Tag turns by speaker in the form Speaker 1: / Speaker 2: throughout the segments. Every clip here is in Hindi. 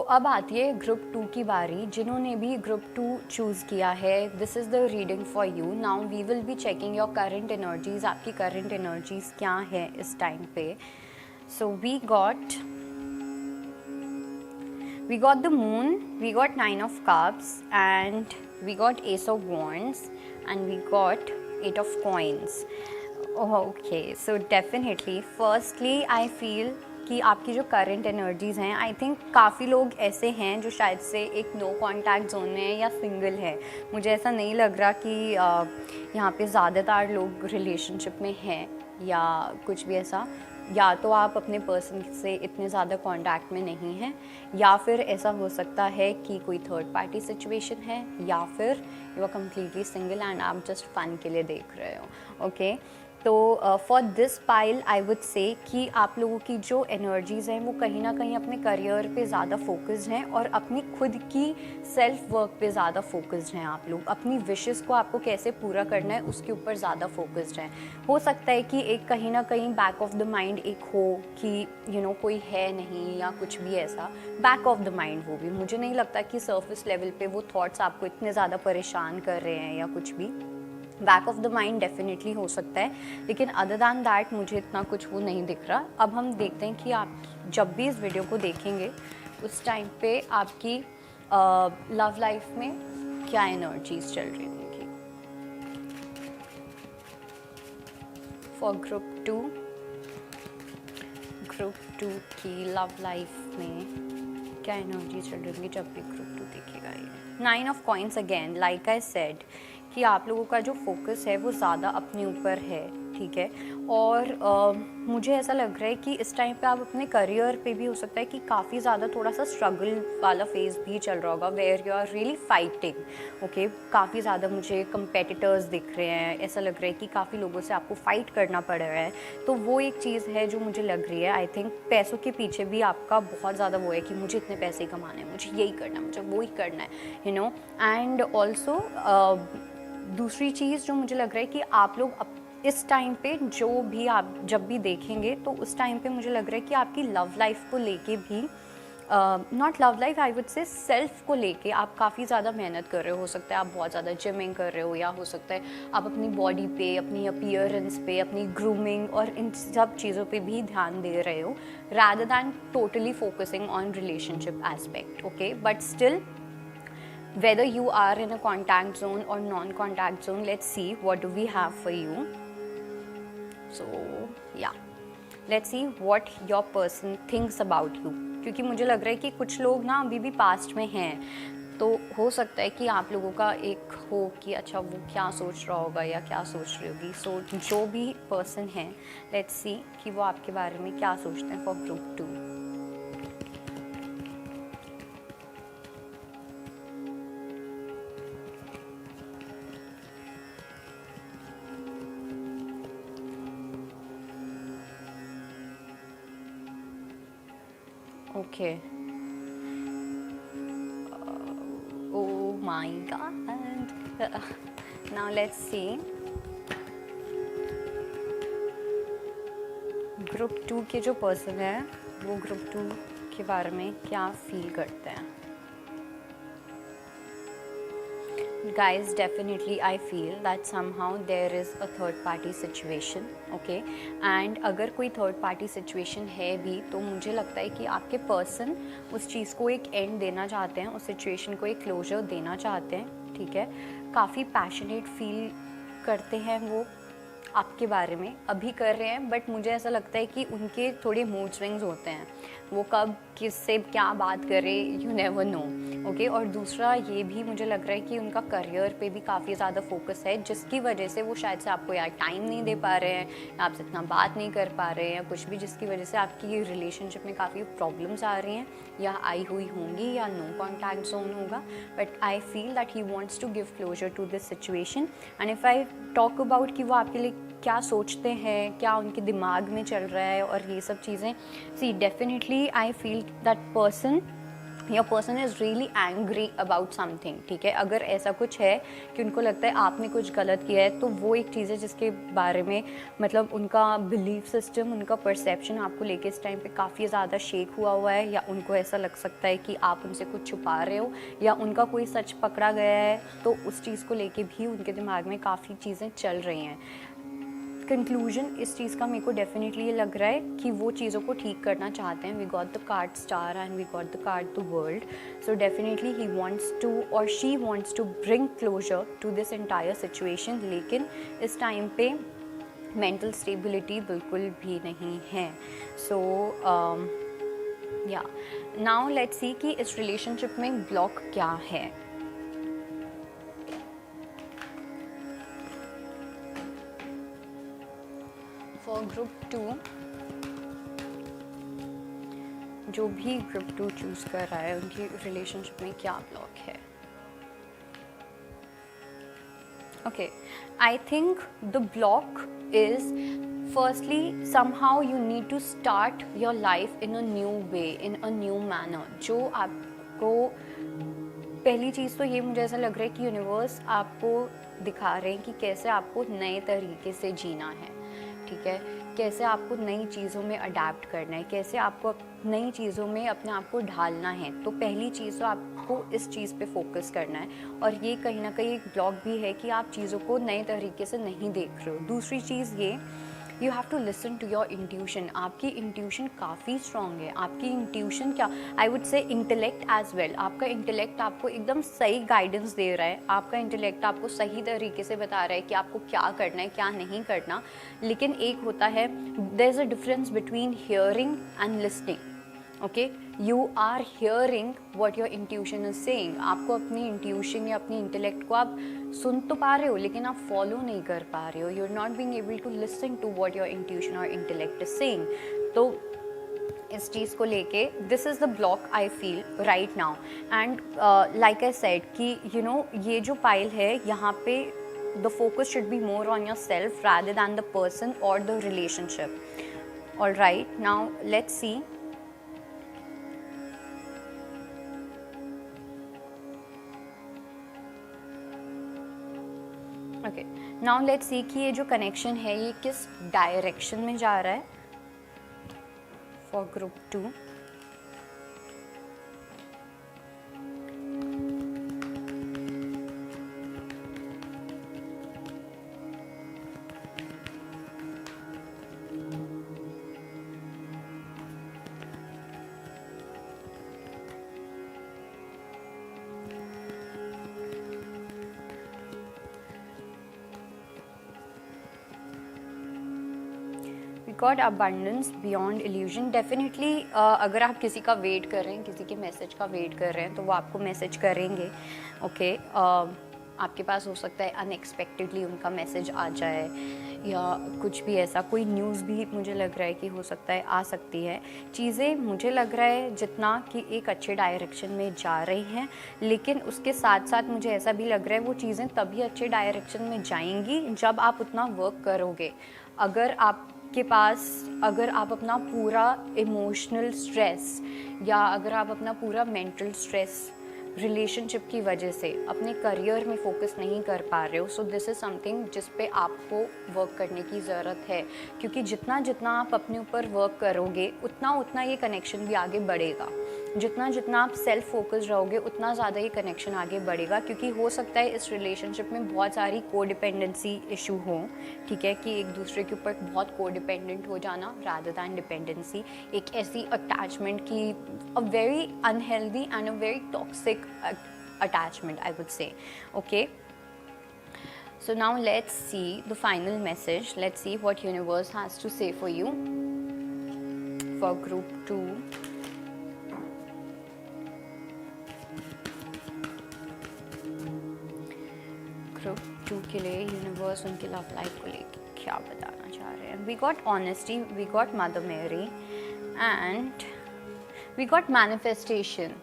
Speaker 1: अब आती है ग्रुप 2 की बारी। जिन्होंने भी ग्रुप 2 चूज़ किया है, this is the reading for you. Now we will be checking your current energies. आपकी करंट एनर्जीज क्या है इस टाइम पे। So we got the moon, we got 9 of cups and we got ace of wands and we got 8 of coins. Okay, so definitely firstly I feel कि आपकी जो करंट एनर्जीज़ हैं, आई थिंक काफ़ी लोग ऐसे हैं जो शायद से एक नो कांटेक्ट जोन में है या सिंगल है। मुझे ऐसा नहीं लग रहा कि यहाँ पे ज़्यादातर लोग रिलेशनशिप में हैं या कुछ भी ऐसा। या तो आप अपने पर्सन से इतने ज़्यादा कांटेक्ट में नहीं हैं, या फिर ऐसा हो सकता है कि कोई थर्ड पार्टी सिचुएशन है, या फिर you are completely single and आप जस्ट फन के लिए देख रहे हो। ओके, तो for this pile I would say कि आप लोगों की जो एनर्जीज़ हैं वो कहीं ना कहीं अपने करियर पे ज़्यादा फोकस्ड हैं और अपनी खुद की सेल्फ वर्क पे ज़्यादा फोकस्ड हैं। आप लोग अपनी विशेस को आपको कैसे पूरा करना है उसके ऊपर ज़्यादा फोकस्ड हैं। हो सकता है कि एक कहीं ना कहीं बैक ऑफ द माइंड एक हो कि कोई है नहीं या कुछ भी ऐसा बैक ऑफ द माइंड हो भी। मुझे नहीं लगता कि सरफेस लेवल पे वो थॉट्स आपको इतने ज़्यादा परेशान कर रहे हैं या कुछ भी। Back of the mind definitely हो सकता है, लेकिन अदर दैन दैट मुझे इतना कुछ वो नहीं दिख रहा। अब हम देखते हैं कि आप जब भी इस वीडियो को देखेंगे उस टाइम पे आपकी लव लाइफ में क्या एनर्जीज चल रही होंगी। फॉर ग्रुप 2 की लव लाइफ में क्या एनर्जी चल रही होंगी जब भी ग्रुप 2 दिखेगा। ये 9 of coins again, like I said कि आप लोगों का जो फोकस है वो ज़्यादा अपने ऊपर है, ठीक है। और मुझे ऐसा लग रहा है कि इस टाइम पे आप अपने करियर पे भी हो सकता है कि काफ़ी ज़्यादा थोड़ा सा स्ट्रगल वाला फेज़ भी चल रहा होगा, where you are really fighting. Okay, काफ़ी ज़्यादा मुझे कंपेटिटर्स दिख रहे हैं। ऐसा लग रहा है कि काफ़ी लोगों से आपको फ़ाइट करना पड़ रहा है। तो वो एक चीज़ है जो मुझे लग रही है। आई थिंक पैसों के पीछे भी आपका बहुत ज़्यादा वो है कि मुझे इतने पैसे ही कमाने हैं, मुझे यही करना है, मुझे वो ही करना है, एंड ऑल्सो दूसरी चीज़ जो मुझे लग रहा है कि आप लोग इस टाइम पे जो भी आप जब भी देखेंगे तो उस टाइम पे मुझे लग रहा है कि आपकी लव लाइफ को लेके भी, not love life, I would से सेल्फ को लेके आप काफ़ी ज़्यादा मेहनत कर रहे हो सकता है आप बहुत ज़्यादा जिमिंग कर रहे हो, या हो सकता है आप अपनी बॉडी पे, अपनी अपीयरेंस पे, अपनी ग्रूमिंग और इन सब चीज़ों पे भी ध्यान दे रहे हो, rather than totally focusing on relationship aspect. Okay, but still whether you are in a contact zone or non-contact zone, let's see what do we have for you. So yeah, let's see what your person thinks about you, क्योंकि मुझे लग रहा है कि कुछ लोग ना अभी भी पास्ट में हैं, तो हो सकता है कि आप लोगों का एक हो कि अच्छा वो क्या सोच रहा होगा या क्या सोच रही होगी। सो जो भी पर्सन है, लेट्स सी कि वो आपके बारे में क्या सोचते हैं for group 2। Okay. Oh my God. Now let's see. Group 2 के जो पर्सन है वो ग्रुप 2 के बारे में क्या फील करते हैं। Guys, definitely I feel that somehow there is a third party situation, okay? And अगर कोई third party situation है भी तो मुझे लगता है कि आपके पर्सन उस चीज़ को एक एंड देना चाहते हैं, उस सिचुएशन को एक क्लोजर देना चाहते हैं, ठीक है। काफ़ी पैशनेट फील करते हैं वो आपके बारे में, अभी कर रहे हैं, बट मुझे ऐसा लगता है कि उनके थोड़े मूड स्विंग्स होते हैं, वो कब किससे क्या बात करे, यू नेवर नो। ओके, और दूसरा ये भी मुझे लग रहा है कि उनका करियर पे भी काफ़ी ज़्यादा फोकस है, जिसकी वजह से वो शायद से आपको यार टाइम नहीं दे पा रहे हैं, या आपसे इतना बात नहीं कर पा रहे हैं, या कुछ भी, जिसकी वजह से आपकी रिलेशनशिप में काफ़ी प्रॉब्लम्स आ रही हैं या आई हुई होंगी, या नो कॉन्टैक्ट जोन होगा। But I feel that he wants to give closure to this situation. And if I talk about कि वो आपके लिए क्या सोचते हैं, क्या उनके दिमाग में चल रहा है और ये सब चीज़ें, see definitely I feel that person your person is really angry about something, ठीक है। अगर ऐसा कुछ है कि उनको लगता है आपने कुछ गलत किया है, तो वो एक चीज़ है जिसके बारे में मतलब उनका बिलीफ सिस्टम, उनका परसेप्शन आपको लेके इस टाइम पे काफ़ी ज़्यादा शेक हुआ है, या उनको ऐसा लग सकता है कि आप उनसे कुछ छुपा रहे हो, या उनका कोई सच पकड़ा गया है, तो उस चीज़ को लेके भी उनके दिमाग में काफ़ी चीज़ें चल रही हैं। कंक्लूजन इस चीज़ का मेरे को डेफिनेटली ये लग रहा है कि वो चीज़ों को ठीक करना चाहते हैं। We got the card star and we got the card the world, so definitely he wants to और she wants to bring closure to this entire situation, लेकिन इस टाइम पे मेंटल स्टेबिलिटी बिल्कुल भी नहीं है। सो या नाउ लेट्स सी कि इस रिलेशनशिप में ब्लॉक क्या है। फॉर ग्रुप 2, जो भी ग्रुप 2 चूज कर रहा है उनकी रिलेशनशिप में क्या ब्लॉक है। Okay, I think the block is firstly somehow you need to start your life in a new way, in a new manner। जो आपको पहली चीज़ तो ये मुझे ऐसा लग रहा है कि यूनिवर्स आपको दिखा रहे हैं कि कैसे आपको नए तरीके से जीना है, ठीक है, कैसे आपको नई चीज़ों में अडेप्ट करना है, कैसे आपको नई चीज़ों में अपने आप को ढालना है। तो पहली चीज़ तो आपको इस चीज़ पे फोकस करना है, और ये कहीं ना कहीं एक ब्लॉक भी है कि आप चीज़ों को नए तरीके से नहीं देख रहे हो। दूसरी चीज़ ये, you have to listen to your intuition. आपकी इंट्यूशन काफ़ी स्ट्रॉन्ग है। आपकी इंट्यूशन क्या, I would say intellect as well. आपका इंटेलेक्ट आपको एकदम सही गाइडेंस दे रहा है, आपका इंटेलेक्ट आपको सही तरीके से बता रहा है कि आपको क्या करना है, क्या नहीं करना। लेकिन एक होता है, there is a difference between hearing and listening. Okay, you are hearing what your intuition is saying. आपको अपनी इंट्यूशन या अपनी इंटेलेक्ट को आप सुन तो पा रहे हो, लेकिन आप फॉलो नहीं कर पा रहे हो। You are not being able to listen to what your intuition और इंटेलेक्ट इज सेइंग। तो इस चीज़ को लेके this is the block I feel right now. And like I said कि यू नो ये जो पाइल है, यहाँ पे the focus should be more on yourself rather than the person और the relationship. All right, now let's see. Okay, now let's see कि ये जो कनेक्शन है ये किस डायरेक्शन में जा रहा है for group 2। God abundance beyond illusion. Definitely अगर आप किसी का वेट कर रहे हैं, किसी के मैसेज का वेट कर रहे हैं, तो वो आपको मैसेज करेंगे। ओके, आपके पास हो सकता है अनएक्सपेक्टेडली उनका मैसेज आ जाए, या कुछ भी ऐसा कोई न्यूज़ भी मुझे लग रहा है कि हो सकता है आ सकती है। चीज़ें मुझे लग रहा है जितना कि एक अच्छे डायरेक्शन में जा रही हैं, लेकिन उसके साथ साथ मुझे ऐसा भी लग रहा है वो चीज़ें तभी अच्छे डायरेक्शन में जाएंगी जब आप उतना वर्क करोगे। अगर आप अपना पूरा इमोशनल स्ट्रेस, या अगर आप अपना पूरा मेंटल स्ट्रेस रिलेशनशिप की वजह से अपने करियर में फोकस नहीं कर पा रहे हो, सो दिस इज़ समथिंग जिस पे आपको वर्क करने की ज़रूरत है। क्योंकि जितना जितना आप अपने ऊपर वर्क करोगे, उतना उतना ये कनेक्शन भी आगे बढ़ेगा। जितना जितना आप सेल्फ फोकस रहोगे, उतना ज़्यादा ये कनेक्शन आगे बढ़ेगा। क्योंकि हो सकता है इस रिलेशनशिप में बहुत सारी कोडिपेंडेंसी इशू हो, ठीक है, कि एक दूसरे के ऊपर बहुत कोडिपेंडेंट हो जाना रादर दैन डिपेंडेंसी। एक ऐसी अटैचमेंट की a very unhealthy and a very toxic attachment, I would say. Okay, so now let's see the final message. Let's see what universe has to say for you for group 2. Group 2 के लिए यूनिवर्स उनकी लव लाइफ को लेकर क्या बताना चाह रहे हैं। We got honesty, we got Mother Mary, and we got manifestation.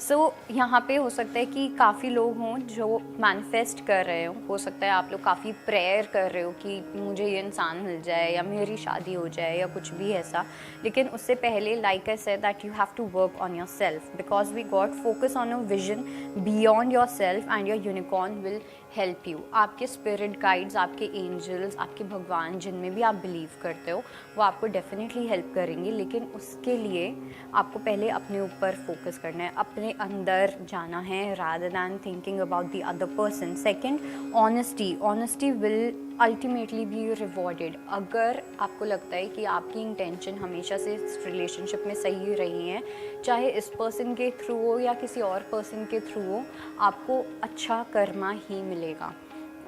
Speaker 1: सो यहाँ पे हो सकता है कि काफ़ी लोग हों जो मैनिफेस्ट कर रहे हो सकता है आप लोग काफ़ी प्रेयर कर रहे हो कि मुझे ये इंसान मिल जाए या मेरी शादी हो जाए या कुछ भी ऐसा, लेकिन उससे पहले like I said that you have to work on yourself, because we got focus on your vision beyond yourself and your unicorn will help you. आपके स्पिरिट गाइड्स, आपके एंजल्स, आपके भगवान जिनमें भी आप बिलीव करते हो वो आपको डेफिनेटली हेल्प करेंगे, लेकिन उसके लिए आपको पहले अपने ऊपर फोकस करना है, अपने अंदर जाना है rather than thinking about the other person. Second, honesty will ultimately be rewarded. अगर आपको लगता है कि आपकी इंटेंशन हमेशा से इस रिलेशनशिप में सही रही है, चाहे इस पर्सन के थ्रू हो या किसी और पर्सन के थ्रू हो, आपको अच्छा कर्मा ही मिलेगा।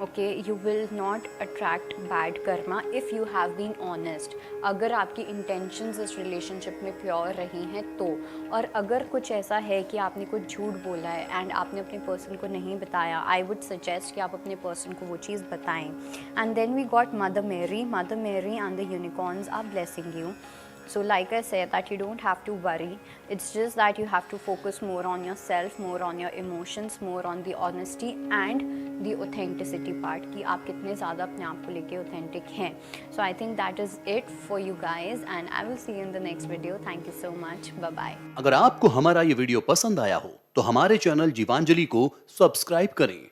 Speaker 1: Okay, you will not attract bad karma if you have been honest. अगर आपकी इंटेंशंस इस रिलेशनशिप में प्योर रही हैं तो, और अगर कुछ ऐसा है कि आपने कुछ झूठ बोला है एंड आपने अपने पर्सन को नहीं बताया, आई वुड सजेस्ट कि आप अपने पर्सन को वो चीज़ बताएं। And then we got mother Mary and the unicorns are blessing you. So like I said that you don't have to worry, it's just that you have to focus more on yourself, more on your emotions, more on the honesty and the authenticity part कि आप कितने ज़्यादा अपने आप को लेके authentic हैं. So I think that is it for you guys and I will see you in the next video. Thank you so much. Bye bye.
Speaker 2: अगर आपको हमारा ये वीडियो पसंद आया हो तो हमारे चैनल जीवांजलि को सब्सक्राइब करें